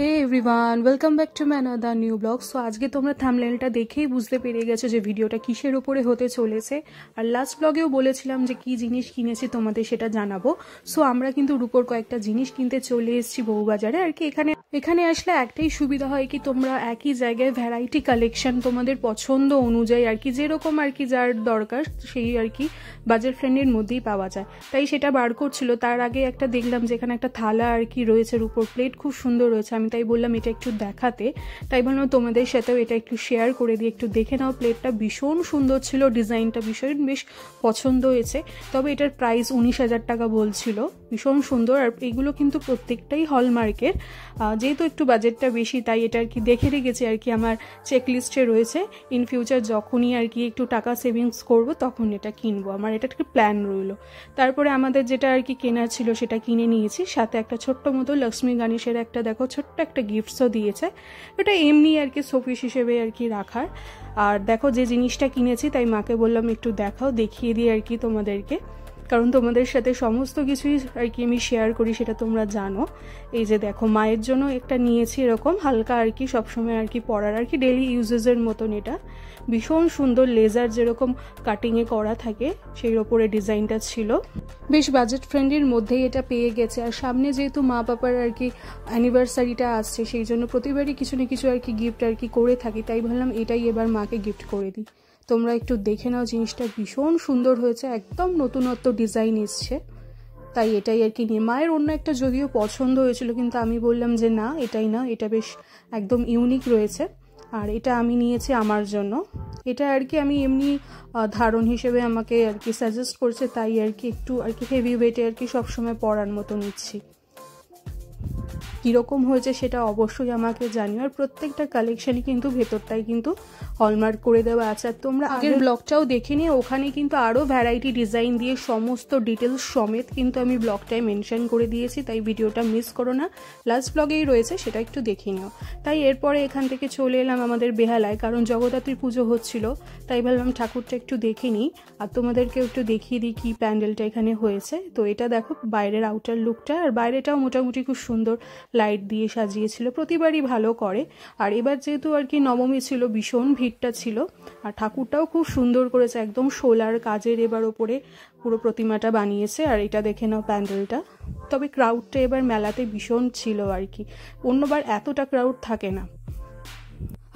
Hey everyone, welcome back to my another new blog. So আজকে তোমরা থাম্বনেলটা দেখেই বুঝতে পেরে গেছো যে ভিডিওটা কিসের ওপরে হতে চলেছে। আর লাস্ট ব্লগেও বলেছিলাম যে কি জিনিস কিনেছি তোমাদের সেটা জানাবো। সো আমরা কিন্তু রূপোর কয়েকটা জিনিস কিনতে চলে এসেছি বউবাজারে। আর কি এখানে আসলে একটাই সুবিধা হয় কি তোমরা একই জায়গায় ভ্যারাইটি কালেকশন তোমাদের পছন্দ অনুযায়ী আর কি যেরকম আর কি যার দরকার সেই আর কি বাজেট ফ্রেন্ডের মধ্যেই পাওয়া যায়। তাই সেটা বার করছিল। তার আগে একটা দেখলাম যেখানে একটা থালা আর কি রয়েছে, রূপোর প্লেট খুব সুন্দর রয়েছে। আমি তাই বললাম এটা একটু দেখাতে, তাই বললাম তোমাদের সাথেও এটা একটু শেয়ার করে দিয়ে একটু দেখে নাও। প্লেটটা ভীষণ সুন্দর ছিল, ডিজাইনটা ভীষণ বেশ পছন্দ হয়েছে। তবে এটার প্রাইস 19,000 টাকা বলছিল। ভীষণ সুন্দর। আর এগুলো কিন্তু প্রত্যেকটাই হলমার্কের। যেহেতু একটু বাজেটটা বেশি তাই এটা আর কি দেখে রেখেছি আর কি আমার চেকলিস্টে রয়েছে। ইন ফিউচার যখনই আর কি একটু টাকা সেভিংস করব তখন এটা কিনবো, আমার এটা একটু প্ল্যান রইলো। তারপরে আমাদের যেটা আর কি কেনার ছিল সেটা কিনে নিয়েছি। সাথে একটা ছোট্ট মতো লক্ষ্মী গণেশের একটা দেখো ছোট্ট একটা গিফটসও দিয়েছে। এটা এমনি আর কি শোপিস হিসেবে আর কি রাখার। আর দেখো যে জিনিসটা কিনেছি তাই মাকে বললাম একটু দেখাও, দেখিয়ে দিই আর কি তোমাদেরকে, কারণ তোমাদের সাথে সমস্ত কিছুই আর কি আমি শেয়ার করি সেটা তোমরা জানো। এই যে দেখো মায়ের জন্য একটা নিয়েছি এরকম হালকা আর কি সবসময় আর কি পরার আর কি ডেলি ইউজেসের মতন। এটা ভীষণ সুন্দর, লেজার যেরকম কাটিংয়ে করা থাকে সেই ওপরে ডিজাইনটা ছিল। বেশ বাজেট ফ্রেন্ডলির মধ্যেই এটা পেয়ে গেছে। আর সামনে যেহেতু মা বাবার আর কি অ্যানিভার্সারিটা আসছে সেই জন্য প্রতিবারই কিছু না কিছু আর কি গিফট আর কি করে থাকি, তাই ভাবলাম এটাই এবার মাকে গিফট করে দিই। তোমরা একটু দেখে নাও, জিনিসটা ভীষণ সুন্দর হয়েছে, একদম নতুনত্ব ডিজাইন এসছে। তাই এটাই আর কি নিয়ে, মায়ের অন্য একটা যদিও পছন্দ হয়েছিল কিন্তু আমি বললাম যে না এটাই না, এটা বেশ একদম ইউনিক রয়েছে। আর এটা আমি নিয়েছি আমার জন্য। এটা আর কি আমি এমনি ধারণ হিসেবে আমাকে আর কি সাজেস্ট করছে, তাই আর কি একটু আর কি হেভি ওয়েটে আর কি সবসময় পরার মতো নিচ্ছি। কীরকম হয়েছে সেটা অবশ্যই আমাকে জানিও। আর প্রত্যেকটা কালেকশানই কিন্তু ভেতরটাই কিন্তু হলমার্ক করে দেওয়া আছে। আর তোমরা আগের ব্লগটাও দেখে নিয়ে ওখানে কিন্তু আরও ভ্যারাইটি ডিজাইন দিয়ে সমস্ত ডিটেলস সমেত কিন্তু আমি ব্লগটায় মেনশন করে দিয়েছি, তাই ভিডিওটা মিস করো না। লাস্ট ব্লগেই রয়েছে, সেটা একটু দেখে নিও। তাই এরপরে এখান থেকে চলে এলাম আমাদের বেহালায়, কারণ জগদ্ধাত্রী পুজো হচ্ছিল, তাই ভাবলাম ঠাকুরটা একটু দেখে নিই আর তোমাদেরকেও একটু দেখিয়ে দিই কী প্যান্ডেলটা এখানে হয়েছে। তো এটা দেখো বাইরের আউটার লুকটা, আর বাইরেটাও মোটামুটি খুব সুন্দর লাইট দিয়ে সাজিয়েছিল, প্রতিবারই ভালো করে। আর এবার যেহেতু আর কি নবমী ছিল ভীষণ ভিড়টা ছিল। আর ঠাকুরটাও খুব সুন্দর করেছে, একদম শোলার কাজের এবার ওপরে পুরো প্রতিমাটা বানিয়েছে। আর এটা দেখে নাও প্যান্ডেলটা। তবে ক্রাউডটা এবার মেলাতে ভীষণ ছিল আর কি, অন্যবার এতটা ক্রাউড থাকে না।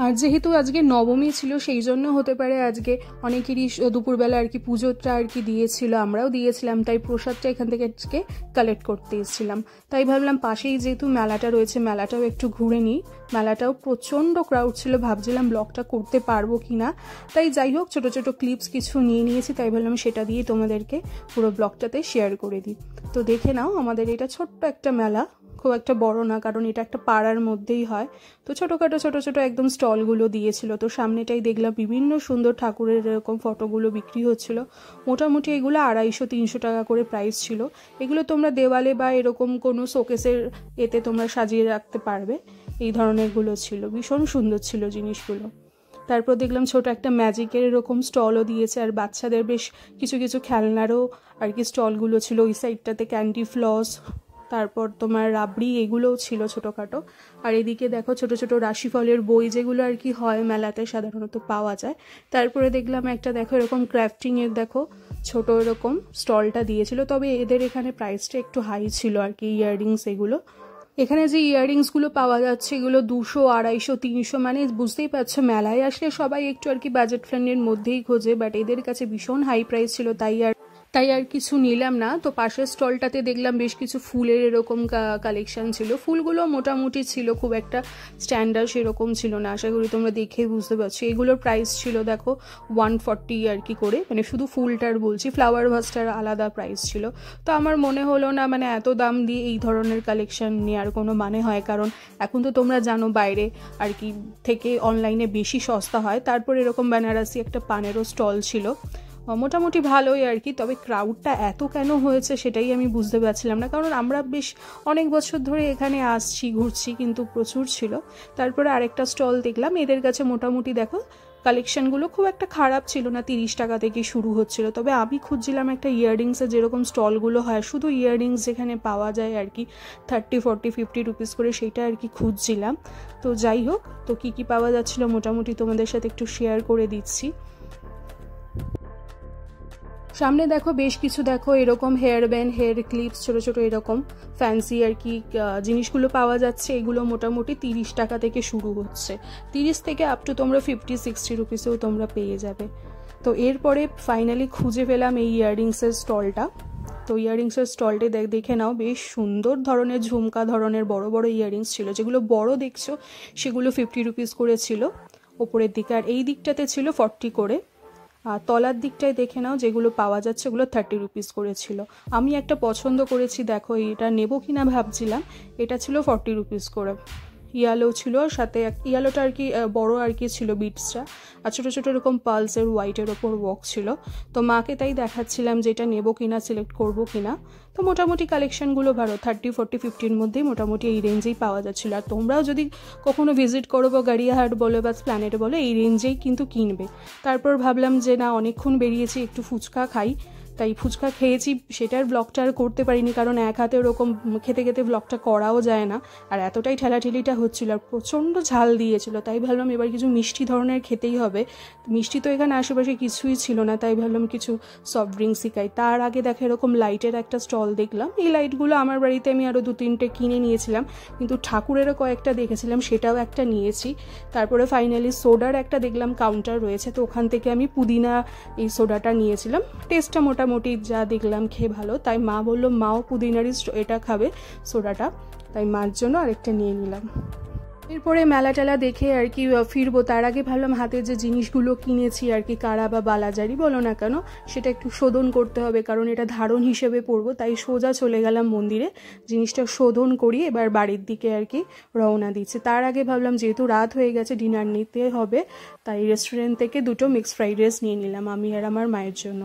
আর যেহেতু আজকে নবমী ছিল সেই জন্য হতে পারে আজকে অনেকেরই দুপুরবেলা আর কি পুজোটা আর কি দিয়েছিল, আমরাও দিয়েছিলাম, তাই প্রসাদটা এখান থেকে আজকে কালেক্ট করতে এসেছিলাম। তাই ভাবলাম পাশেই যেহেতু মেলাটা রয়েছে মেলাটাও একটু ঘুরে নিই। মেলাটাও প্রচণ্ড ক্রাউড ছিল, ভাবছিলাম ব্লগটা করতে পারবো কি না, তাই যাই হোক ছোটো ছোটো ক্লিপস কিছু নিয়ে নিয়েছি, তাই ভাবলাম সেটা দিয়ে তোমাদেরকে পুরো ব্লগটাতে শেয়ার করে দিই। তো দেখে নাও আমাদের এটা ছোট্ট একটা মেলা, খুব একটা বড় না, কারণ এটা একটা পাড়ার মধ্যেই হয়। তো ছোটোখাটো ছোটো ছোটো একদম স্টলগুলো দিয়েছিল। তো সামনেটাই দেখলাম বিভিন্ন সুন্দর ঠাকুরের এরকম ফটোগুলো বিক্রি হচ্ছিল। মোটামুটি এগুলো 250-300 টাকা করে প্রাইস ছিল। এগুলো তোমরা দেওয়ালে বা এরকম কোনো শোকেসের এতে তোমরা সাজিয়ে রাখতে পারবে, এই ধরনেরগুলো ছিল। ভীষণ সুন্দর ছিল জিনিসগুলো। তারপর দেখলাম ছোট একটা ম্যাজিকের এরকম স্টলও দিয়েছে, আর বাচ্চাদের বেশ কিছু কিছু খেলনারও আর কি স্টলগুলো ছিল ওই সাইডটাতে, ক্যান্ডি ফ্লস, তারপর তোমার রাবড়ি, এগুলোও ছিল ছোটোখাটো। আর এদিকে দেখো ছোট ছোট রাশিফলের বই যেগুলো আর কি হয় মেলাতে সাধারণত পাওয়া যায়। তারপরে দেখলাম একটা দেখো এরকম ক্রাফটিংয়ের দেখো ছোট এরকম স্টলটা দিয়েছিল, তবে এদের এখানে প্রাইসটা একটু হাই ছিল আর কি। ইয়াররিংস এগুলো এখানে যে ইয়াররিংসগুলো পাওয়া যাচ্ছে এগুলো 200, 250, 300, মানে বুঝতেই পারছো মেলায় আসলে সবাই একটু আর কি বাজেট ফ্রেন্ডের মধ্যেই খোঁজে, বাট এদের কাছে ভীষণ হাই প্রাইস ছিল, তাই আর কিছু নিলাম না। তো পাশের স্টলটাতে দেখলাম বেশ কিছু ফুলের এরকম কালেকশন ছিল। ফুলগুলো মোটামুটি ছিল, খুব একটা স্ট্যান্ডার্ড সেরকম ছিল না, আশা করি তোমরা দেখেই বুঝতে পারছো। এগুলোর প্রাইস ছিল দেখো 140 আর কি করে, মানে শুধু ফুলটার বলছি, ফ্লাওয়ার ভাসটার আলাদা প্রাইস ছিল। তো আমার মনে হলো না মানে এত দাম দিয়ে এই ধরনের কালেকশন নেওয়ার কোনো মানে হয়, কারণ এখন তো তোমরা জানো বাইরে আর কি থেকে অনলাইনে বেশি সস্তা হয়। তারপর এরকম বেনারসি একটা পানেরও স্টল ছিল, মোটামুটি ভালোই আর কি। তবে ক্রাউডটা এত কেন হয়েছে সেটাই আমি বুঝতে পারছিলাম না, কারণ আমরা বেশ অনেক বছর ধরে এখানে আসছি ঘুরছি, কিন্তু প্রচুর ছিল। তারপরে আরেকটা স্টল দেখলাম, এদের কাছে মোটামুটি দেখো কালেকশনগুলো খুব একটা খারাপ ছিল না, 30 টাকা থেকে শুরু হচ্ছিল। তবে আমি খুঁজছিলাম একটা ইয়াররিংসের যেরকম স্টলগুলো হয়, শুধু ইয়াররিংস যেখানে পাওয়া যায় আর কি 30, 40, 50 রুপিস করে, সেইটা আর কি খুঁজছিলাম। তো যাই হোক, তো কী কী পাওয়া যাচ্ছিল মোটামুটি তোমাদের সাথে একটু শেয়ার করে দিচ্ছি। সামনে দেখো বেশ কিছু দেখো এরকম হেয়ার ব্যান্ড, হেয়ার ক্লিপস, ছোটো ছোটো এরকম ফ্যান্সি আর কি জিনিসগুলো পাওয়া যাচ্ছে। এগুলো মোটামুটি 30 টাকা থেকে শুরু হচ্ছে, 30 থেকে আপ টু তোমরা 50, 60 রুপিসেও তোমরা পেয়ে যাবে। তো এরপরে ফাইনালি খুঁজে পেলাম এই ইয়াররিংসের স্টলটা। তো ইয়াররিংসের স্টলটি দেখে নাও, বেশ সুন্দর ধরনের ঝুমকা ধরনের বড় বড় ইয়াররিংস ছিল। যেগুলো বড় দেখছো সেগুলো 50 রুপিস করে ছিল ওপরের দিকে, আর এই দিকটাতে ছিল 40 করে। আর তলার দিকটায় দেখে নাও যেগুলো পাওয়া যাচ্ছে ওগুলো 30 রুপিস করেছিল। আমি একটা পছন্দ করেছি, দেখো এটা নেবো কিনা ভাবছিলাম, এটা ছিল 40 রুপিস করে। ইয়েলো ছিল, সাথে ইয়েলোটা আর কি বড় আর কি ছিল বিটসটা, আর ছোটো ছোটো এরকম পালসের হোয়াইটের ওপর ওয়ার্ক ছিল। তো মাকে তাই দেখাচ্ছিলাম যে এটা নেবো কিনা, সিলেক্ট করবো কিনা। তো মোটামুটি কালেকশনগুলো ভালো, 30, 40, 50-র মধ্যেই মোটামুটি এই রেঞ্জেই পাওয়া যাচ্ছিলো। আর তোমরাও যদি কখনো ভিজিট করো বা গড়িয়াহাট বলো বা প্ল্যানেটে বলো, এই রেঞ্জেই কিন্তু কিনবে। তারপর ভাবলাম যে না, অনেকক্ষণ বেরিয়েছি, একটু ফুচকা খাই, তাই ফুচকা খেয়েছি। সেটার ব্লগটা আর করতে পারিনি, কারণ এক হাতে ওরকম খেতে খেতে ব্লগটা করাও যায় না, আর এতটাই ঠেলাঠেলিটা হচ্ছিল, আর প্রচণ্ড ঝাল দিয়েছিল। তাই ভাবলাম এবার কিছু মিষ্টি ধরনের খেতেই হবে। মিষ্টি তো এখানে আশেপাশে কিছুই ছিল না, তাই ভাবলাম কিছু সফট ড্রিঙ্কসই খাই। তার আগে দেখো এরকম লাইটের একটা স্টল দেখলাম। এই লাইটগুলো আমার বাড়িতে আমি আরও 2-3টে কিনে নিয়েছিলাম, কিন্তু ঠাকুরেরও কয়েকটা দেখেছিলাম, সেটাও একটা নিয়েছি। তারপরে ফাইনালি সোডার একটা দেখলাম কাউন্টার রয়েছে, তো ওখান থেকে আমি পুদিনা এই সোডাটা নিয়েছিলাম। টেস্টটা মোটামুটি যা দেখলাম খেয়ে ভালো, তাই মা বললো মাও পুদিনারই এটা খাবে সোডাটা, তাই মার জন্য আরেকটা নিয়ে নিলাম। এরপরে মেলা টেলা দেখে আর কি ফিরবো। তার আগে ভাবলাম হাতে যে জিনিসগুলো কিনেছি আর কি, কারা বা বালাজারি বলো না কেন, সেটা একটু শোধন করতে হবে, কারণ এটা ধারণ হিসেবে পড়বো। তাই সোজা চলে গেলাম মন্দিরে, জিনিসটা শোধন করি, এবার বাড়ির দিকে আর কি রওনা দিচ্ছে। তার আগে ভাবলাম যেহেতু রাত হয়ে গেছে, ডিনার নিতে হবে, তাই রেস্টুরেন্ট থেকে 2টো মিক্সড ফ্রাইড রাইস নিয়ে নিলাম আমি আর আমার মায়ের জন্য।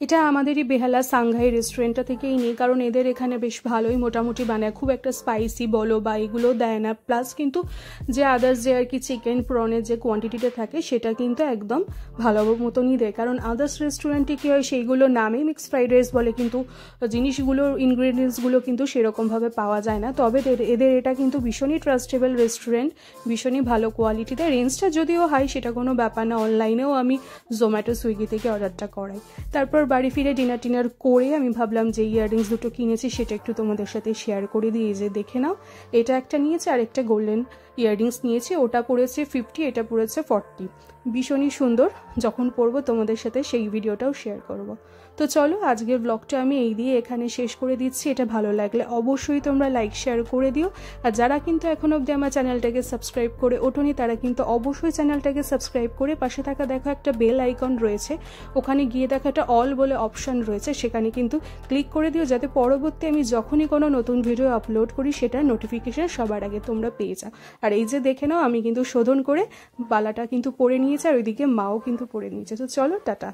এটা আমাদেরই বেহালা সাংঘাই রেস্টুরেন্টটা থেকেই নিই, কারণ এদের এখানে বেশ ভালোই মোটামুটি বানায়, খুব একটা স্পাইসি বলো বা এগুলো দেয় না। প্লাস কিন্তু যে আদার্স যে আর কি চিকেন প্রনের যে কোয়ান্টিটিটা থাকে সেটা কিন্তু একদম ভালো মতনই দেয়। কারণ আদার্স রেস্টুরেন্টে কী হয়, সেইগুলো নামেই মিক্স ফ্রাইড রাইস বলে, কিন্তু জিনিসগুলোর ইনগ্রিডিয়েন্টসগুলো কিন্তু সেরকমভাবে পাওয়া যায় না। তবে এদের এটা কিন্তু ভীষণই ট্রাস্টেবল রেস্টুরেন্ট, ভীষণই ভালো কোয়ালিটিতে। রেঞ্জটা যদিও হয় সেটা কোনো ব্যাপার না, অনলাইনেও আমি জোম্যাটো সুইগি থেকে অর্ডারটা করাই। তারপর বাড়ি ফিরে ডিনার করে আমি ভাবলাম যে ইয়াররিংস 2টো কিনেছি সেটা একটু তোমাদের সাথে শেয়ার করে দিই। যে দেখে নাও, এটা একটা নিয়েছি আর একটা গোল্ডেন ইয়াররিংস নিয়েছি, ওটা পড়েছে 50, এটা পড়েছে 40। ভীষণই সুন্দর, যখন পরবো তোমাদের সাথে সেই ভিডিওটাও শেয়ার করব। তো চলো আজকের ব্লগটা আমি এই দিয়ে এখানে শেষ করে দিচ্ছি। এটা ভালো লাগলে অবশ্যই তোমরা লাইক শেয়ার করে দিও, আর যারা কিন্তু এখন অবধি আমার চ্যানেলটাকে সাবস্ক্রাইব করে ওঠোনি তারা কিন্তু অবশ্যই চ্যানেলটাকে সাবস্ক্রাইব করে পাশে থাকা দেখো একটা বেল আইকন রয়েছে, ওখানে গিয়ে দেখো একটা অল বলে অপশান রয়েছে, সেখানে কিন্তু ক্লিক করে দিও, যাতে পরবর্তী আমি যখনই কোনো নতুন ভিডিও আপলোড করি সেটার নোটিফিকেশান সবার আগে তোমরা পেয়ে যাও। আর এই যে দেখে নাও, আমি কিন্তু শোধন করে বালাটা কিন্তু পরে নিয়েছি, আর ওইদিকে মাও কিন্তু পরে নিয়েছে। তো চলো টাটা।